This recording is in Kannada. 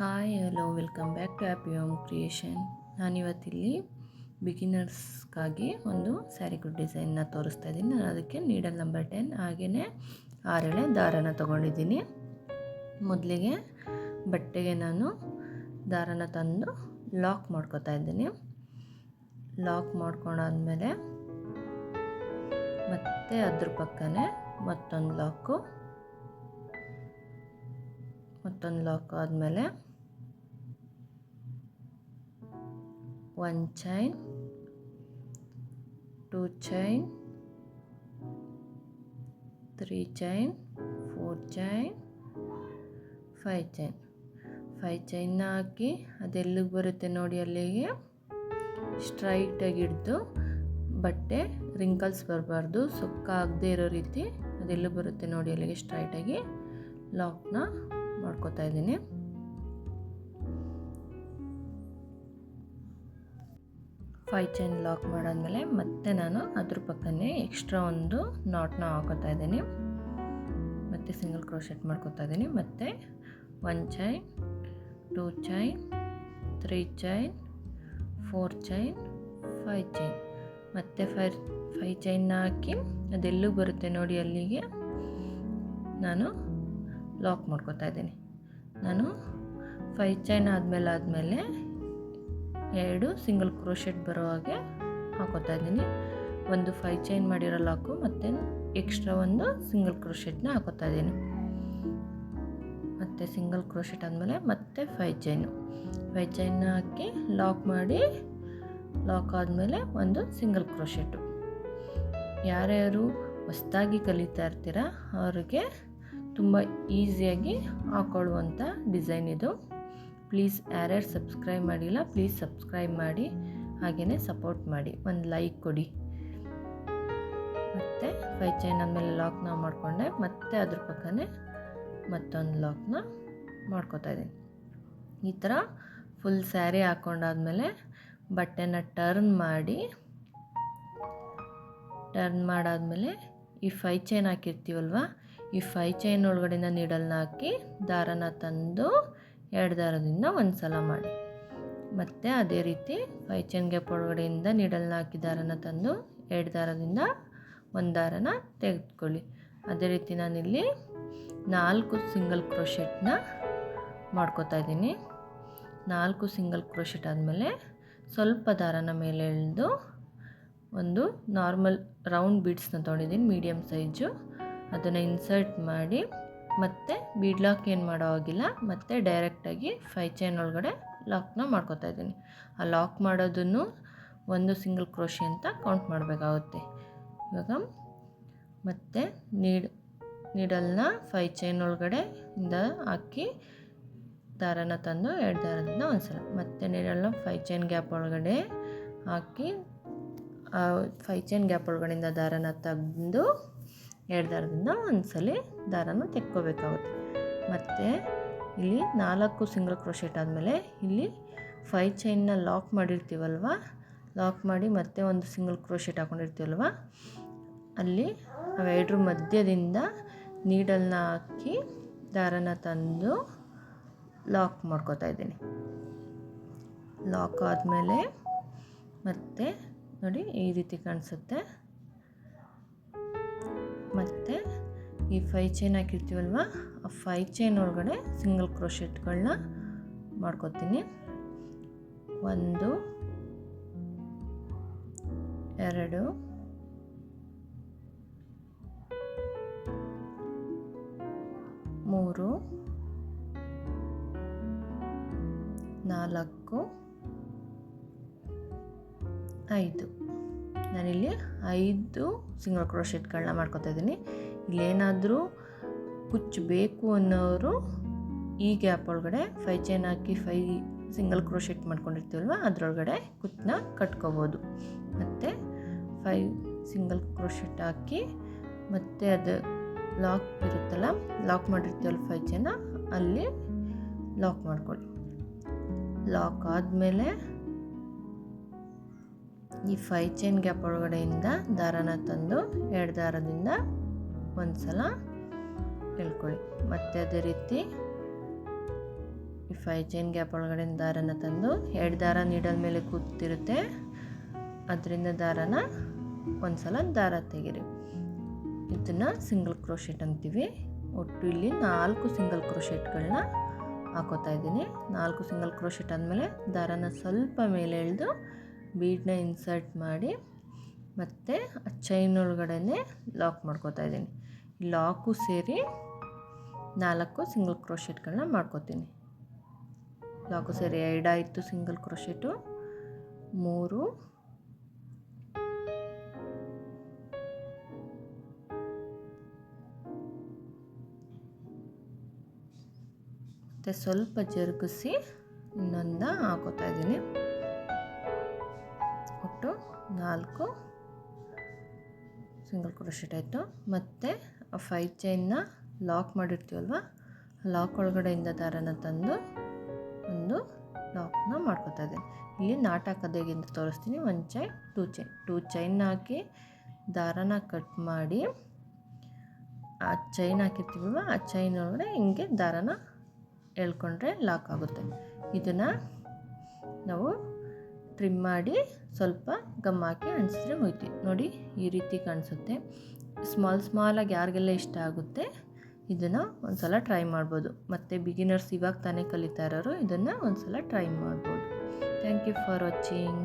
Hi hello welcome back to happy home creation. ನಾನಿವತ್ತಿಲ್ಲಿ ಬಿಗಿನರ್ಸ್ಗಾಗಿ ಒಂದು ಸ್ಯಾರಿ ಕುಟ್ ಡಿಸೈನ್ನ ತೋರಿಸ್ತಾ ಇದ್ದೀನಿ. ನಾನು ಅದಕ್ಕೆ ನೀಡಲ್ ನಂಬರ್ 10 ಹಾಗೆಯೇ 6 ಎಳೆ ದಾರನ ತೊಗೊಂಡಿದ್ದೀನಿ. ಮೊದಲಿಗೆ ಬಟ್ಟೆಗೆ ನಾನು ದಾರನ ತಂದು ಲಾಕ್ ಮಾಡ್ಕೊತಾ ಇದ್ದೀನಿ. ಲಾಕ್ ಮಾಡ್ಕೊಂಡಾದ್ಮೇಲೆ ಮತ್ತೆ ಅದ್ರ ಪಕ್ಕನೇ ಮತ್ತೊಂದು ಲಾಕ್ ಆದಮೇಲೆ 1 ಚೈನ್, 2 ಚೈನ್, 3 ಚೈನ್, 4 ಚೈನ್, 5 ಚೈನ್ನ ಹಾಕಿ ಅದೆಲ್ಲಿಗೆ ಬರುತ್ತೆ ನೋಡಿ ಅಲ್ಲಿಗೆ ಸ್ಟ್ರೈಟಾಗಿ ಹಿಡ್ದು ಬಟ್ಟೆ ರಿಂಕಲ್ಸ್ ಬರಬಾರ್ದು, ಸುಕ್ಕ ಆಗದೆ ಇರೋ ರೀತಿ ಅದೆಲ್ಲಿ ಬರುತ್ತೆ ನೋಡಿ ಅಲ್ಲಿಗೆ ಸ್ಟ್ರೈಟಾಗಿ ಲಾಕ್ನ ಮಾಡ್ಕೋತಾ ಇದ್ದೀನಿ. ಫೈವ್ ಚೈನ್ ಲಾಕ್ ಮಾಡಾದ್ಮೇಲೆ ಮತ್ತೆ ನಾನು ಅದ್ರ ಪಕ್ಕನೇ ಎಕ್ಸ್ಟ್ರಾ ಒಂದು ನಾಟ್ನ ಹಾಕೋತಾ ಇದ್ದೀನಿ. ಮತ್ತೆ ಸಿಂಗಲ್ ಕ್ರೋಶೆಟ್ ಮಾಡ್ಕೋತಾ ಇದ್ದೀನಿ. ಮತ್ತೆ 1 chain, 2 chain, 3 chain, 4 chain, 5 chain, ಮತ್ತೆ 5 ಚೈನ್ನ ಹಾಕಿ ಅದೆಲ್ಲೂ ಬರುತ್ತೆ ನೋಡಿ ಅಲ್ಲಿಗೆ ನಾನು ಲಾಕ್ ಮಾಡ್ಕೋತಾ ಇದ್ದೀನಿ. ನಾನು 5 ಚೈನ್ ಆದಮೇಲೆ 2 ಸಿಂಗಲ್ ಕ್ರೋಶೆಟ್ ಬರೋ ಹಾಗೆ ಹಾಕೋತಾ ಇದ್ದೀನಿ. ಒಂದು 5 ಚೈನ್ ಮಾಡಿರೋ ಲಾಕು ಮತ್ತು ಎಕ್ಸ್ಟ್ರಾ ಒಂದು ಸಿಂಗಲ್ ಕ್ರೋಶೆಟ್ನ ಹಾಕೋತಾ ಇದ್ದೀನಿ. ಮತ್ತು ಸಿಂಗಲ್ ಕ್ರೋಶೆಟ್ ಆದಮೇಲೆ ಮತ್ತೆ 5 ಚೈನ್ನ ಹಾಕಿ ಲಾಕ್ ಮಾಡಿ, ಲಾಕ್ ಆದಮೇಲೆ ಒಂದು ಸಿಂಗಲ್ ಕ್ರೋಶೆಟ್ಟು. ಯಾರ್ಯಾರು ಹೊಸದಾಗಿ ಕಲಿತಾ ಇರ್ತೀರ ಅವ್ರಿಗೆ ತುಂಬ ಈಸಿಯಾಗಿ ಹಾಕೊಳ್ಳುವಂಥ ಡಿಸೈನ್ ಇದು. ಪ್ಲೀಸ್ ಯಾರ್ಯಾರು ಸಬ್ಸ್ಕ್ರೈಬ್ ಮಾಡಿಲ್ಲ ಪ್ಲೀಸ್ ಸಬ್ಸ್ಕ್ರೈಬ್ ಮಾಡಿ, ಹಾಗೆಯೇ ಸಪೋರ್ಟ್ ಮಾಡಿ, ಒಂದು ಲೈಕ್ ಕೊಡಿ. ಮತ್ತು 5 ಚೈನ್ ಆದಮೇಲೆ ಲಾಕ್ನ ಮಾಡಿಕೊಂಡೆ, ಮತ್ತೆ ಅದ್ರ ಪಕ್ಕನೇ ಮತ್ತೊಂದು ಲಾಕ್ನ ಮಾಡ್ಕೋತಾ ಇದ್ದೀನಿ. ಈ ಥರ ಫುಲ್ ಸ್ಯಾರಿ ಹಾಕ್ಕೊಂಡಾದ್ಮೇಲೆ ಬಟ್ಟೆನ ಟರ್ನ್ ಮಾಡಾದ್ಮೇಲೆ ಈ 5 ಚೈನ್ ಹಾಕಿರ್ತೀವಲ್ವ, ಈ 5 ಚೈನ್ ಒಳಗಡೆಯಿಂದ ನೀಡಲ್ನ ಹಾಕಿ ದಾರನ ತಂದು 2 ದಾರದಿಂದ ಒಂದು ಸಲ ಮಾಡಿ, ಮತ್ತು ಅದೇ ರೀತಿ 5 ಚೈನ್ ಗ್ಯಾಪ್ ಒಳಗಡೆಯಿಂದ ನೀಡಲ್ನ ಹಾಕಿ ದಾರನ ತಂದು 2 ದಾರದಿಂದ ಒಂದು ದಾರನ ತೆಗೆದುಕೊಳ್ಳಿ. ಅದೇ ರೀತಿ ನಾನಿಲ್ಲಿ 4 ಸಿಂಗಲ್ ಕ್ರೋಶೆಟ್ನ ಮಾಡ್ಕೋತಾ ಇದ್ದೀನಿ. 4 ಸಿಂಗಲ್ ಕ್ರೋಶೆಟ್ ಆದಮೇಲೆ ಸ್ವಲ್ಪ ದಾರನ ಮೇಲೆ ಎಳೆದು ಒಂದು ನಾರ್ಮಲ್ ರೌಂಡ್ ಬೀಡ್ಸ್ನ ತೊಗೊಂಡಿದ್ದೀನಿ ಮೀಡಿಯಮ್ ಸೈಜು, ಅದನ್ನು ಇನ್ಸರ್ಟ್ ಮಾಡಿ ಮತ್ತು ಬೀಡ್ ಲಾಕ್ ಏನು ಮಾಡೋ ಆಗಿಲ್ಲ, ಮತ್ತು ಡೈರೆಕ್ಟಾಗಿ 5 ಚೈನ್ ಒಳಗಡೆ ಲಾಕ್ನ ಮಾಡ್ಕೋತಾ ಇದ್ದೀನಿ. ಆ ಲಾಕ್ ಮಾಡೋದನ್ನು ಒಂದು ಸಿಂಗಲ್ ಕ್ರೋಶೆ ಅಂತ ಕೌಂಟ್ ಮಾಡಬೇಕಾಗುತ್ತೆ. ಇವಾಗ ಮತ್ತೆ ನೀಡಲ್ನ 5 ಚೈನ್ ಒಳಗಡೆ ಇಂದ ಹಾಕಿ ದಾರನ ತಂದು 2 ದಾರದಿಂದ ಒಂದು ಸಲ, ಮತ್ತು ನೀಡಲ್ನ 5 ಚೈನ್ ಗ್ಯಾಪ್ ಒಳಗಡೆ ಹಾಕಿ 5 ಚೈನ್ ಗ್ಯಾಪ್ ಒಳಗಡೆಯಿಂದ ದಾರನ ತೆಗೆದು 2 ದಾರದಿಂದ ಒಂದು ಸಲ ದಾರನ ತೆಕ್ಕೋಬೇಕಾಗುತ್ತೆ. ಮತ್ತು ಇಲ್ಲಿ 4 ಸಿಂಗಲ್ ಕ್ರೋಶೆಟ್ ಆದಮೇಲೆ ಇಲ್ಲಿ 5 ಚೈನ್ನ ಲಾಕ್ ಮಾಡಿರ್ತೀವಲ್ವ, ಲಾಕ್ ಮಾಡಿ ಮತ್ತೆ ಒಂದು ಸಿಂಗಲ್ ಕ್ರೋಶೆಟ್ ಹಾಕ್ಕೊಂಡಿರ್ತೀವಲ್ವ, ಅಲ್ಲಿ ಅವೆರಡರ ಮಧ್ಯದಿಂದ ನೀಡಲ್ನ ಹಾಕಿ ದಾರನ ತಂದು ಲಾಕ್ ಮಾಡ್ಕೋತಾ ಇದ್ದೀನಿ. ಲಾಕ್ ಆದಮೇಲೆ ಮತ್ತೆ ನೋಡಿ ಈ ರೀತಿ ಕಾಣಿಸುತ್ತೆ. ಮತ್ತು ಈ 5 ಚೈನ್ ಹಾಕಿರ್ತೀವಲ್ವ, ಆ 5 ಚೈನ್ ಒಳಗಡೆ ಸಿಂಗಲ್ ಕ್ರೋಶೆಟ್ಗಳನ್ನ ಮಾಡ್ಕೋತೀನಿ. 1 2 3 4 5. ನಾನಿಲ್ಲಿ 5 ಸಿಂಗಲ್ ಕ್ರೋಶೆಟ್ಗಳನ್ನ ಮಾಡ್ಕೋತಾ ಇದ್ದೀನಿ. ಇಲ್ಲೇನಾದರೂ ಕುಚ್ಚು ಬೇಕು ಅನ್ನೋರು ಈ ಗ್ಯಾಪ್ ಒಳಗಡೆ 5 ಚೈನ್ ಹಾಕಿ 5 ಸಿಂಗಲ್ ಕ್ರೋಶೆಟ್ ಮಾಡ್ಕೊಂಡಿರ್ತೀವಲ್ವ ಅದರೊಳಗಡೆ ಕುಚ್ಚನ್ನ ಕಟ್ಕೋಬೋದು. ಮತ್ತು 5 ಸಿಂಗಲ್ ಕ್ರೋಶೆಟ್ ಹಾಕಿ ಮತ್ತು ಅದು ಲಾಕ್ ಇರುತ್ತಲ್ಲ, ಲಾಕ್ ಮಾಡಿರ್ತೀವಲ್ಲ 5 ಚೈನ ಅಲ್ಲಿ ಲಾಕ್ ಮಾಡ್ಕೊಳ್ಳಿ. ಲಾಕ್ ಆದಮೇಲೆ ಈ 5 ಚೈನ್ ಗ್ಯಾಪ್ ಒಳಗಡೆಯಿಂದ ದಾರನ ತಂದು 2 ದಾರದಿಂದ ಒಂದು ಸಲ ಎಳ್ಕೊಳ್ಳಿ. ಮತ್ತು ಅದೇ ರೀತಿ ಈ 5 ಚೈನ್ ಗ್ಯಾಪ್ ಒಳಗಡೆ ದಾರನ ತಂದು 2 ದಾರ ನೀಡಲ್ ಮೇಲೆ ಕೂತಿರುತ್ತೆ, ಅದರಿಂದ ದಾರನ ಒಂದು ಸಲ ದಾರ ತೆಗೀರಿ. ಇದನ್ನು ಸಿಂಗಲ್ ಕ್ರೋಶೆಟ್ ಅಂತೀವಿ. ಒಟ್ಟು ಇಲ್ಲಿ 4 ಸಿಂಗಲ್ ಕ್ರೋಶೆಟ್ಗಳನ್ನ ಹಾಕೋತಾ ಇದ್ದೀನಿ. 4 ಸಿಂಗಲ್ ಕ್ರೋಶೆಟ್ ಆದಮೇಲೆ ದಾರನ ಸ್ವಲ್ಪ ಮೇಲೆ ಎಳೆದು ಬೀಡನ್ನ ಇನ್ಸರ್ಟ್ ಮಾಡಿ ಮತ್ತು ಆ ಚೈನ್ ಒಳಗಡೆ ಲಾಕ್ ಮಾಡ್ಕೋತಾ ಇದ್ದೀನಿ. ಲಾಕು ಸೇರಿ 4 ಸಿಂಗಲ್ ಕ್ರೋಶೆಟ್ಗಳನ್ನ ಮಾಡ್ಕೋತೀನಿ. ಲಾಕು ಸೇರಿ 2 ಆಯಿತು ಸಿಂಗಲ್ ಕ್ರೋಶೆಟು, 3 ಮತ್ತು ಸ್ವಲ್ಪ ಜರುಗಿಸಿ ಇನ್ನೊಂದು ಹಾಕೋತಾ ಇದ್ದೀನಿ. ಒಟ್ಟು 4 ಸಿಂಗಲ್ ಕ್ರೋಶೆಟ್ ಆಯಿತು. ಮತ್ತು ಆ 5 ಚೈನ್ನ ಲಾಕ್ ಮಾಡಿರ್ತೀವಲ್ವ, ಲಾಕ್ ಒಳಗಡೆಯಿಂದ ದಾರನ ತಂದು ಒಂದು ಲಾಕ್ನ ಮಾಡ್ಕೋತಾ ಇದ್ದೀನಿ. ಇಲ್ಲಿ ನಾಟ್ ಹಾಕೋದು ಹೇಗೆ ಅಂತ ತೋರಿಸ್ತೀನಿ. 1 ಚೈನ್ 2 ಚೈನ್ ಹಾಕಿ ದಾರನ ಕಟ್ ಮಾಡಿ ಆ ಚೈನ್ ಹಾಕಿರ್ತೀವಲ್ವ, ಆ ಚೈನ್ ಒಳಗಡೆ ಹಿಂಗೆ ದಾರನ ಎಳ್ಕೊಂಡ್ರೆ ಲಾಕ್ ಆಗುತ್ತೆ. ಇದನ್ನು ನಾವು ಟ್ರಿಮ್ ಮಾಡಿ ಸ್ವಲ್ಪ ಗಮ್ ಹಾಕಿ ಅಂಟಿಸಿದ್ರೆ ಹೋಯ್ತು. ನೋಡಿ ಈ ರೀತಿ ಕಾಣಿಸುತ್ತೆ. ಸ್ಮಾಲಾಗಿ ಯಾರಿಗೆಲ್ಲ ಇಷ್ಟ ಆಗುತ್ತೆ ಇದನ್ನು ಒಂದು ಸಲ ಟ್ರೈ ಮಾಡ್ಬೋದು. ಮತ್ತು ಬಿಗಿನರ್ಸ್ ಇವಾಗ ತಾನೇ ಕಲಿತಾ ಇರೋರು ಇದನ್ನು ಒಂದು ಸಲ ಟ್ರೈ ಮಾಡ್ಬೋದು. Thank you for watching.